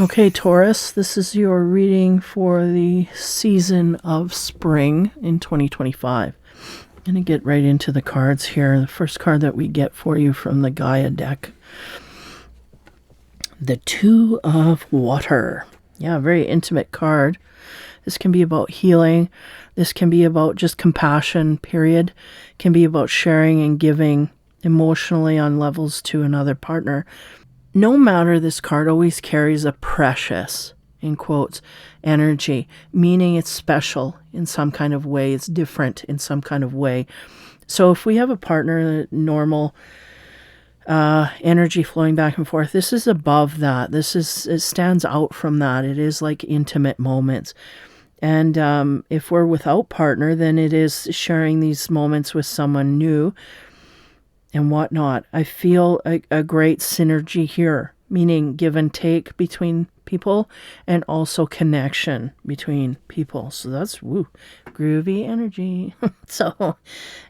Okay, Taurus, this is your reading for the season of spring in 2025. I'm going to get right into the cards here. The first card that we get for you from the Gaia deck, the Two of Water. Yeah, very intimate card. This can be about healing. This can be about just compassion, period. It can be about sharing and giving emotionally on levels to another partner. No matter, this card always carries a precious, in quotes, energy, meaning it's special in some kind of way. It's different in some kind of way. So if we have a partner, normal energy flowing back and forth, this is above that. It stands out from that. It is like intimate moments. And if we're without partner, then it is sharing these moments with someone new and whatnot. I feel a great synergy here, meaning give and take between people and also connection between people. So that's groovy energy. So,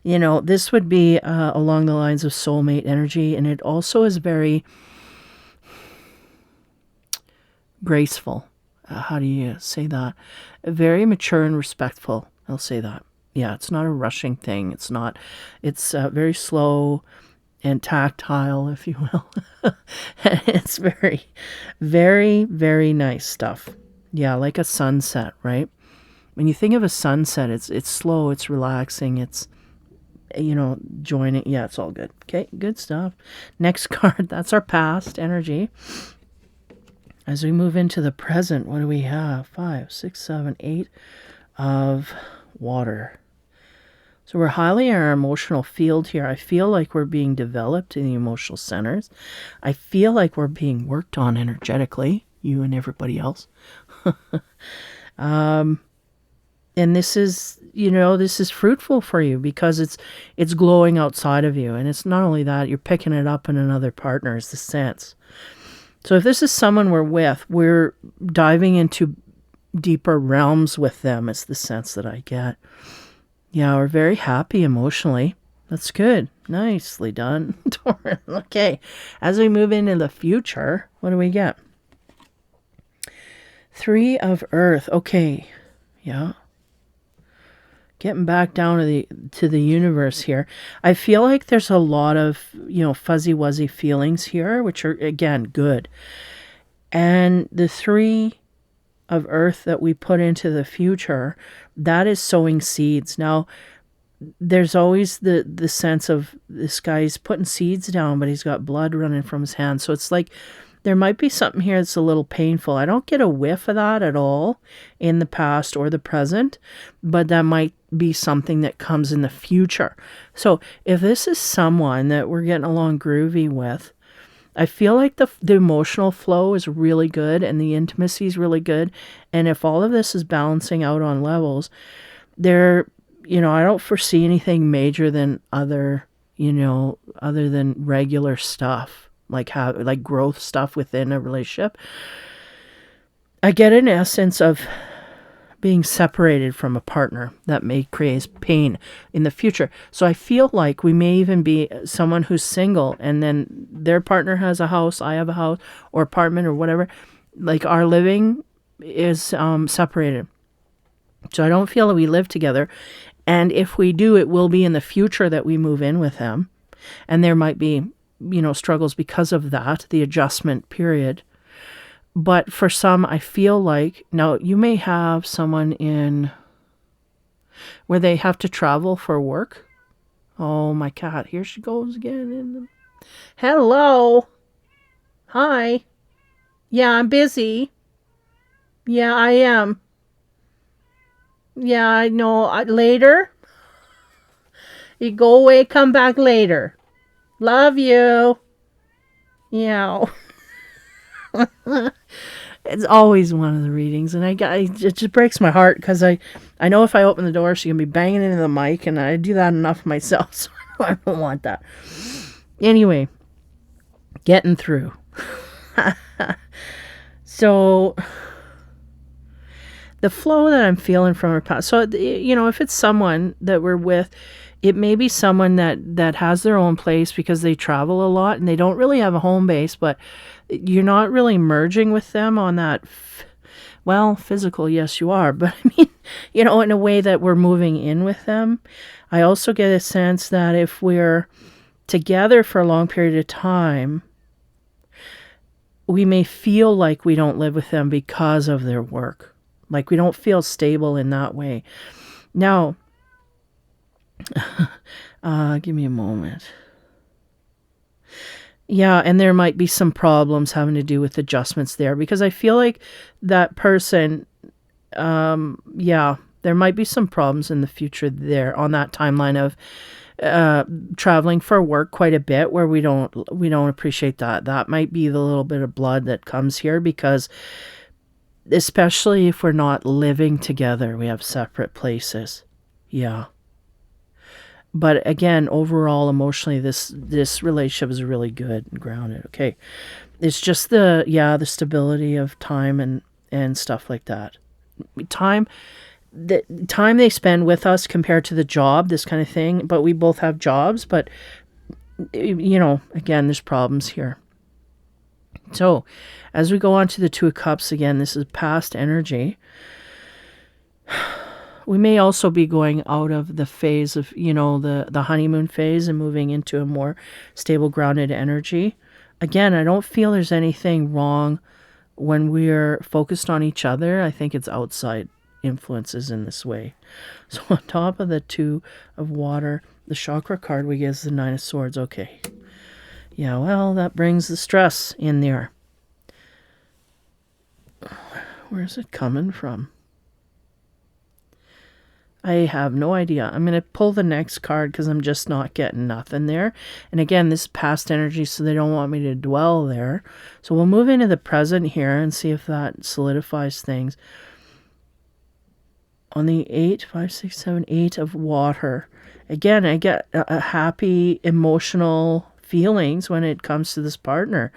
this would be along the lines of soulmate energy, and it also is very graceful. How do you say that? Very mature and respectful. I'll say that. Yeah, it's not a rushing thing. It's very slow and tactile, if you will. It's very, very, very nice stuff. Yeah, like a sunset, right? When you think of a sunset, it's slow, it's relaxing, it's, joining. Yeah, it's all good. Okay, good stuff. Next card, that's our past energy. As we move into the present, what do we have? 5, 6, 7, 8 of water. So we're highly in our emotional field here. I feel like we're being developed in the emotional centers. I feel like we're being worked on energetically, you and everybody else. And this is, this is fruitful for you because it's glowing outside of you. And it's not only that, you're picking it up in another partner, is the sense. So if this is someone we're with, we're diving into deeper realms with them. It's the sense that I get. Yeah, we're very happy emotionally. That's good. Nicely done, Taurus. Okay, as we move into the future, what do we get? 3 of Earth. Okay, yeah. Getting back down to the universe here. I feel like there's a lot of, fuzzy wuzzy feelings here, which are, again, good. And the 3 of Earth that we put into the future, that is sowing seeds. Now, there's always the sense of this guy's putting seeds down, but he's got blood running from his hands. So it's like there might be something here that's a little painful. I don't get a whiff of that at all in the past or the present, but that might be something that comes in the future. So if this is someone that we're getting along groovy with, I feel like the emotional flow is really good and the intimacy is really good. And if all of this is balancing out on levels, I don't foresee anything major than other than regular stuff, like growth stuff within a relationship. I get an essence of being separated from a partner that may create pain in the future. So I feel like we may even be someone who's single and then their partner has a house, I have a house or apartment or whatever. Like our living is separated. So I don't feel that we live together. And if we do, it will be in the future that we move in with him. And there might be, struggles because of that, the adjustment period. But for some, I feel like, now you may have someone in where they have to travel for work. Oh, my cat, here she goes again. Hello. Hi. Yeah, I'm busy. Yeah, I am. Yeah, I know. Later? You go away, come back later. Love you. Yeah. It's always one of the readings, and it just breaks my heart because I know if I open the door, she's gonna be banging into the mic, and I do that enough myself, so I don't want that. Anyway, getting through. So the flow that I'm feeling from her past. So if it's someone that we're with, it may be someone that has their own place because they travel a lot and they don't really have a home base, but you're not really merging with them on that. Well, physical, yes, you are, but I mean, in a way that we're moving in with them. I also get a sense that if we're together for a long period of time, we may feel like we don't live with them because of their work. Like we don't feel stable in that way. Now, give me a moment. Yeah, and there might be some problems having to do with adjustments there because I feel like that person, there might be some problems in the future there on that timeline of traveling for work quite a bit where we don't appreciate that. That might be the little bit of blood that comes here because especially if we're not living together, we have separate places. Yeah. But again, overall, emotionally, this relationship is really good and grounded. Okay, it's just the stability of time and stuff like that. The time they spend with us compared to the job, this kind of thing. But we both have jobs, but again, there's problems here. So, as we go on to the Two of Cups again, this is past energy. We may also be going out of the phase of, the honeymoon phase and moving into a more stable, grounded energy. Again, I don't feel there's anything wrong when we're focused on each other. I think it's outside influences in this way. So on top of the Two of Water, the chakra card we get is the Nine of Swords. Okay. Yeah, well, that brings the stress in there. Where's it coming from? I have no idea. I'm going to pull the next card because I'm just not getting nothing there. And again, this is past energy, so they don't want me to dwell there. So we'll move into the present here and see if that solidifies things. On the 8 of water. Again, I get a happy, emotional feelings when it comes to this partner.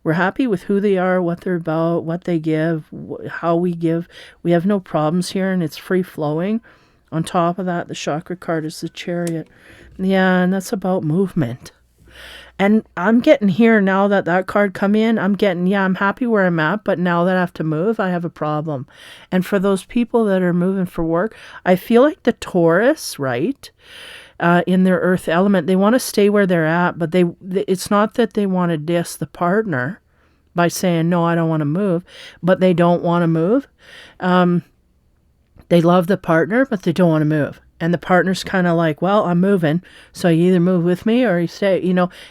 We're happy with who they are, what they're about, what they give, how we give. We have no problems here, and it's free-flowing. On top of that, the chakra card is the Chariot. Yeah, and that's about movement. And I'm getting here now that card come in, I'm happy where I'm at, but now that I have to move, I have a problem. And for those people that are moving for work, I feel like the Taurus, right, in their earth element, they want to stay where they're at, but it's not that they want to diss the partner by saying, no, I don't want to move, but they don't want to move. They love the partner, but they don't want to move. And the partner's kind of like, well, I'm moving, so you either move with me or you stay,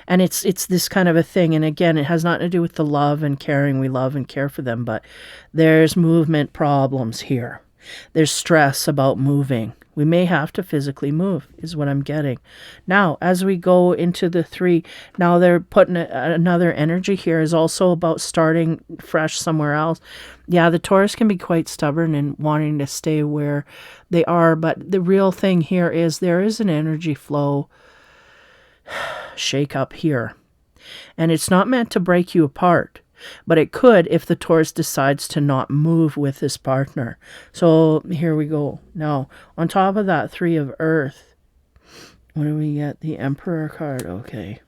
and it's this kind of a thing. And again, it has nothing to do with the love and caring. We love and care for them, but there's movement problems here. There's stress about moving. We may have to physically move, is what I'm getting. Now, as we go into the 3, now they're putting another energy here is also about starting fresh somewhere else. Yeah, the Taurus can be quite stubborn and wanting to stay where they are, but the real thing here is there is an energy flow shake up here. And it's not meant to break you apart. But it could if the Taurus decides to not move with this partner. So here we go. Now, on top of that 3 of Earth, what do we get? The Emperor card. Okay.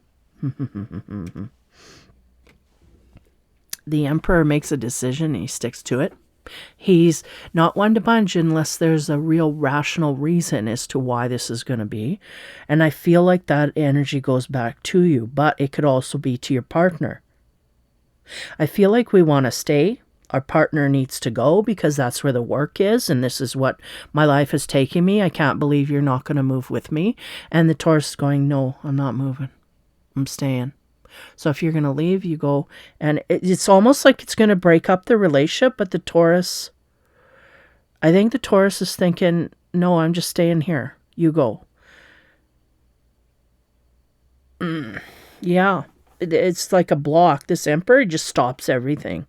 The Emperor makes a decision and he sticks to it. He's not one to budge unless there's a real rational reason as to why this is going to be. And I feel like that energy goes back to you, but it could also be to your partner. I feel like we want to stay. Our partner needs to go because that's where the work is, and this is what my life is taking me. I can't believe you're not going to move with me. And the Taurus is going, no, I'm not moving. I'm staying. So if you're going to leave, you go. And it's almost like it's going to break up the relationship, but the Taurus, I think the Taurus is thinking, no, I'm just staying here. You go. Yeah. It's like a block. This Emperor just stops everything.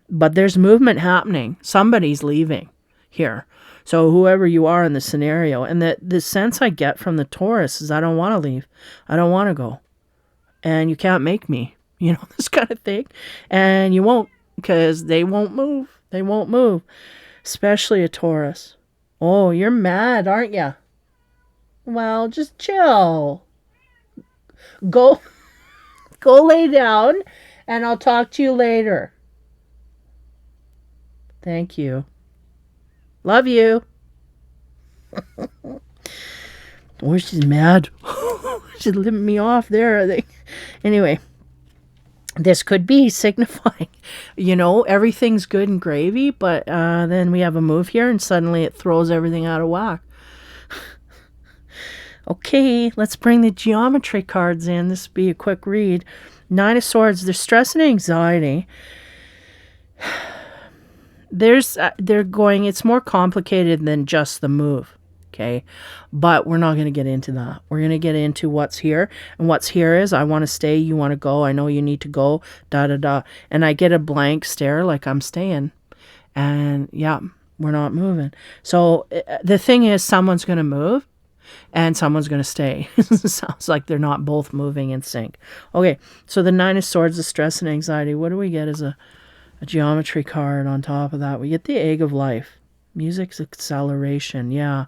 But there's movement happening. Somebody's leaving here. So whoever you are in the scenario. And the sense I get from the Taurus is I don't want to leave. I don't want to go. And you can't make me. This kind of thing. And you won't because they won't move. They won't move. Especially a Taurus. Oh, you're mad, aren't you? Well, just chill. Go go lay down and I'll talk to you later. Thank you. Love you. Or she's mad. She's living me off there, I think. Anyway, this could be signifying, everything's good and gravy, but then we have a move here and suddenly it throws everything out of whack. Okay, let's bring the geometry cards in. This will be a quick read. Nine of Swords, there's stress and anxiety. It's more complicated than just the move. Okay, but we're not going to get into that. We're going to get into what's here, and what's here is I want to stay, you want to go, I know you need to go, da da da, and I get a blank stare like I'm staying, and yeah, we're not moving. So the thing is, someone's going to move and someone's going to stay. Sounds like they're not both moving in sync. Okay, so the Nine of Swords, the stress and anxiety. What do we get as a geometry card on top of that? We get the Egg of Life. Music's acceleration, yeah.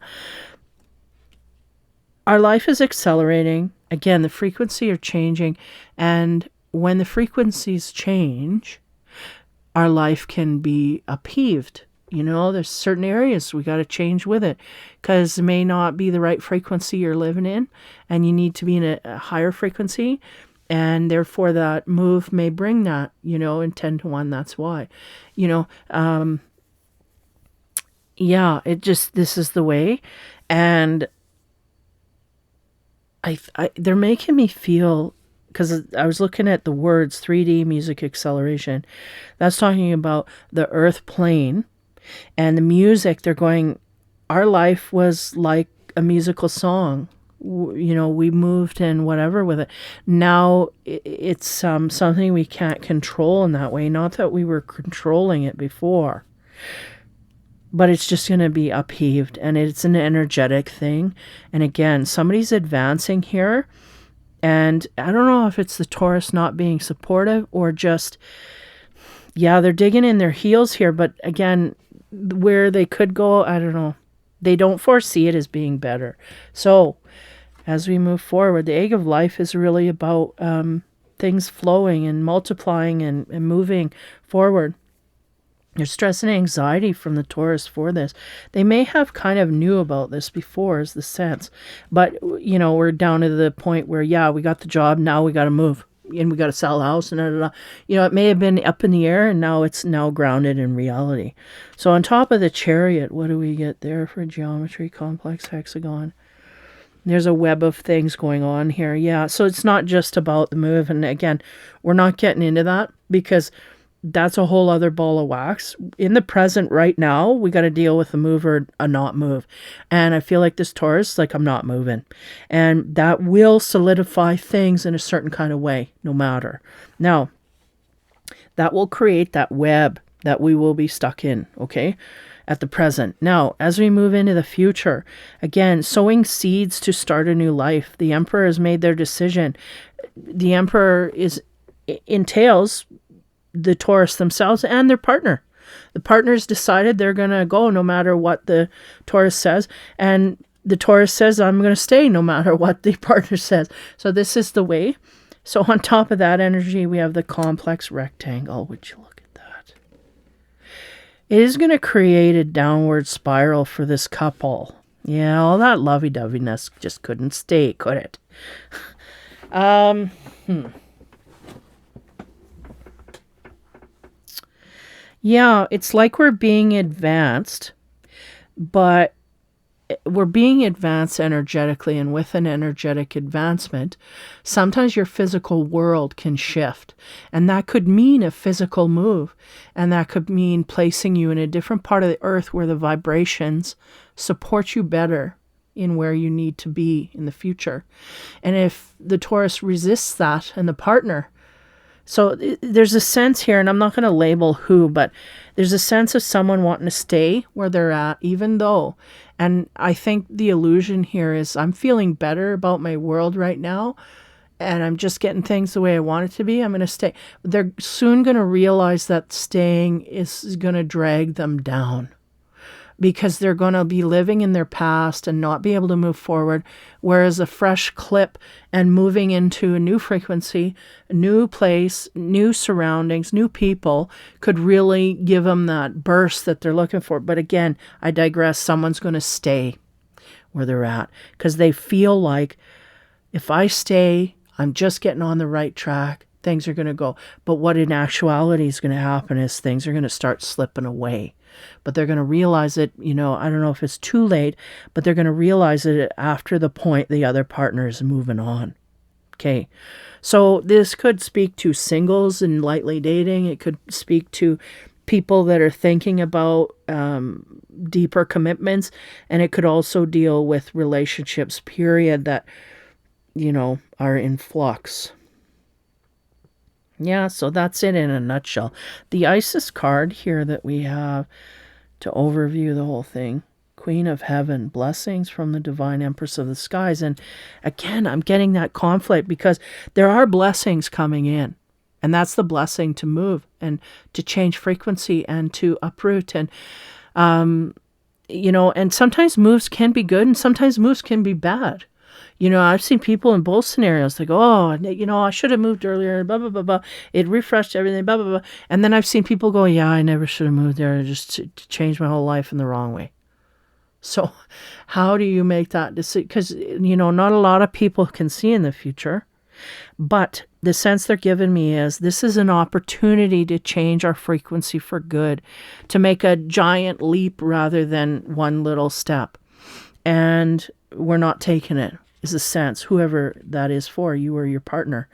Our life is accelerating. Again, the frequency are changing. And when the frequencies change, our life can be upheaved. There's certain areas we got to change with it because it may not be the right frequency you're living in and you need to be in a higher frequency. And therefore that move may bring that, in 10 to 1. That's why, yeah, this is the way. And they're making me feel, because I was looking at the words 3D music acceleration. That's talking about the earth plane and the music. They're going, our life was like a musical song. We moved and whatever with it. Now it's something we can't control in that way. Not that we were controlling it before. But it's just going to be upheaved, and it's an energetic thing. And again, somebody's advancing here, and I don't know if it's the Taurus not being supportive or just, they're digging in their heels here. But again, where they could go, I don't know. They don't foresee it as being better. So as we move forward, the Egg of Life is really about things flowing and multiplying and moving forward. There's stress and anxiety from the Taurus for this. They may have kind of knew about this before is the sense. But, we're down to the point where, we got the job. Now we got to move. And we got to sell the house. And it may have been up in the air and now it's now grounded in reality. So on top of the Chariot, what do we get there for geometry? Complex hexagon. There's a web of things going on here. Yeah, so it's not just about the move. And again, we're not getting into that because that's a whole other ball of wax. In the present right now, we got to deal with a move or a not move. And I feel like this Taurus, like I'm not moving. And that will solidify things in a certain kind of way, no matter. Now, that will create that web that we will be stuck in, okay, at the present. Now, as we move into the future, again, sowing seeds to start a new life. The Emperor has made their decision. The Emperor entails the Taurus themselves and their partner. The partners decided they're going to go no matter what the Taurus says. And the Taurus says, I'm going to stay no matter what the partner says. So this is the way. So on top of that energy, we have the complex rectangle. Would you look at that? It is going to create a downward spiral for this couple. Yeah, all that lovey-doveyness just couldn't stay, could it? Yeah, it's like we're being advanced, but we're being advanced energetically, and with an energetic advancement, sometimes your physical world can shift, and that could mean a physical move, and that could mean placing you in a different part of the earth where the vibrations support you better in where you need to be in the future. And if the Taurus resists that and the partner, so there's a sense here, and I'm not going to label who, but there's a sense of someone wanting to stay where they're at, even though, and I think the illusion here is I'm feeling better about my world right now, and I'm just getting things the way I want it to be. I'm going to stay. They're soon going to realize that staying is going to drag them down because they're going to be living in their past and not be able to move forward. Whereas a fresh clip and moving into a new frequency, a new place, new surroundings, new people could really give them that burst that they're looking for. But again, I digress. Someone's going to stay where they're at because they feel like if I stay, I'm just getting on the right track. Things are going to go. But what in actuality is going to happen is things are going to start slipping away. But they're going to realize it, I don't know if it's too late, but they're going to realize it after the point the other partner is moving on. Okay. So this could speak to singles and lightly dating. It could speak to people that are thinking about deeper commitments. And it could also deal with relationships, period, that, are in flux. Yeah, so that's it in a nutshell. The Isis card here that we have to overview the whole thing. Queen of Heaven, blessings from the Divine Empress of the Skies. And again, I'm getting that conflict because there are blessings coming in. And that's the blessing to move and to change frequency and to uproot. And, and sometimes moves can be good and sometimes moves can be bad. I've seen people in both scenarios. They go, I should have moved earlier, blah, blah, blah, blah. It refreshed everything, blah, blah, blah. And then I've seen people go, yeah, I never should have moved there. Just to change my whole life in the wrong way. So how do you make that decision? Because, not a lot of people can see in the future. But the sense they're giving me is this is an opportunity to change our frequency for good, to make a giant leap rather than one little step. And we're not taking it. Is a sense, whoever that is for, you or your partner.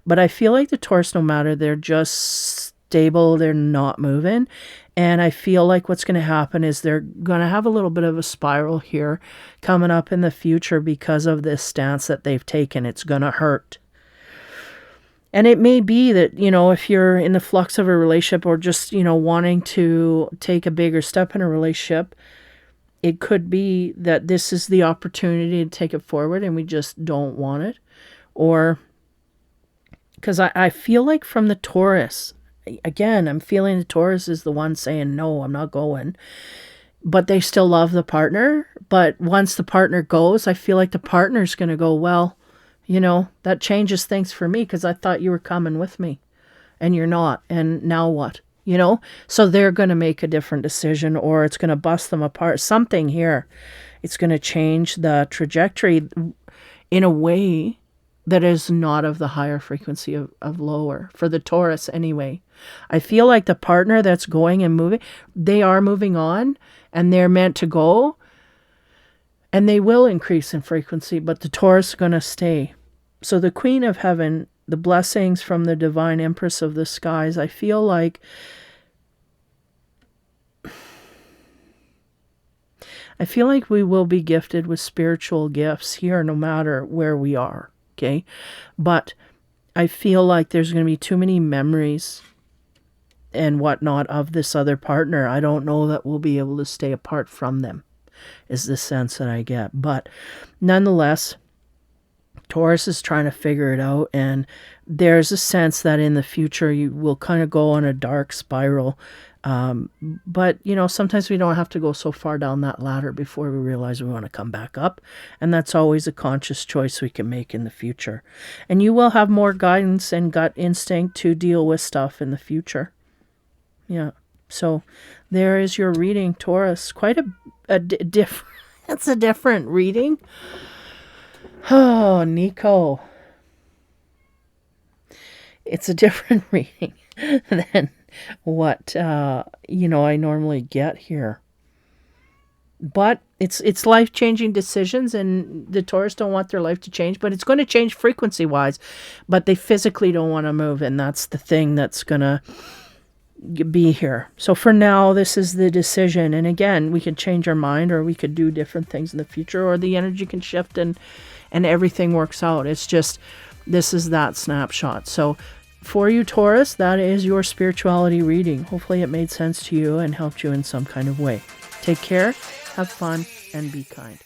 But I feel like the Taurus, no matter, they're just stable, they're not moving. And I feel like what's going to happen is they're going to have a little bit of a spiral here coming up in the future because of this stance that they've taken. It's going to hurt. And it may be that, if you're in the flux of a relationship or just, wanting to take a bigger step in a relationship, it could be that this is the opportunity to take it forward and we just don't want it. Or because I feel like from the Taurus, again, I'm feeling the Taurus is the one saying, no, I'm not going. But they still love the partner. But once the partner goes, I feel like the partner's going to go, well, that changes things for me because I thought you were coming with me and you're not. And now what? So they're going to make a different decision or it's going to bust them apart. Something here. It's going to change the trajectory in a way that is not of the higher frequency of lower, for the Taurus anyway. I feel like the partner that's going and moving, they are moving on and they're meant to go and they will increase in frequency, but the Taurus is going to stay. So the Queen of Heaven, the blessings from the Divine Empress of the Skies, I feel like we will be gifted with spiritual gifts here no matter where we are, okay? But I feel like there's going to be too many memories and whatnot of this other partner. I don't know that we'll be able to stay apart from them, is the sense that I get. But nonetheless, Taurus is trying to figure it out, and there's a sense that in the future you will kind of go on a dark spiral. But, sometimes we don't have to go so far down that ladder before we realize we want to come back up. And that's always a conscious choice we can make in the future. And you will have more guidance and gut instinct to deal with stuff in the future. Yeah. So there is your reading, Taurus. Quite different. That's a different reading. Oh, Nico. It's a different reading than what, I normally get here. But it's life-changing decisions, and the Taurus don't want their life to change, but it's going to change frequency-wise, but they physically don't want to move, and that's the thing that's going to be here. So for now, this is the decision, and again, we could change our mind, or we could do different things in the future, or the energy can shift, and everything works out. It's just, this is that snapshot. So for you, Taurus, that is your spirituality reading. Hopefully it made sense to you and helped you in some kind of way. Take care, have fun, and be kind.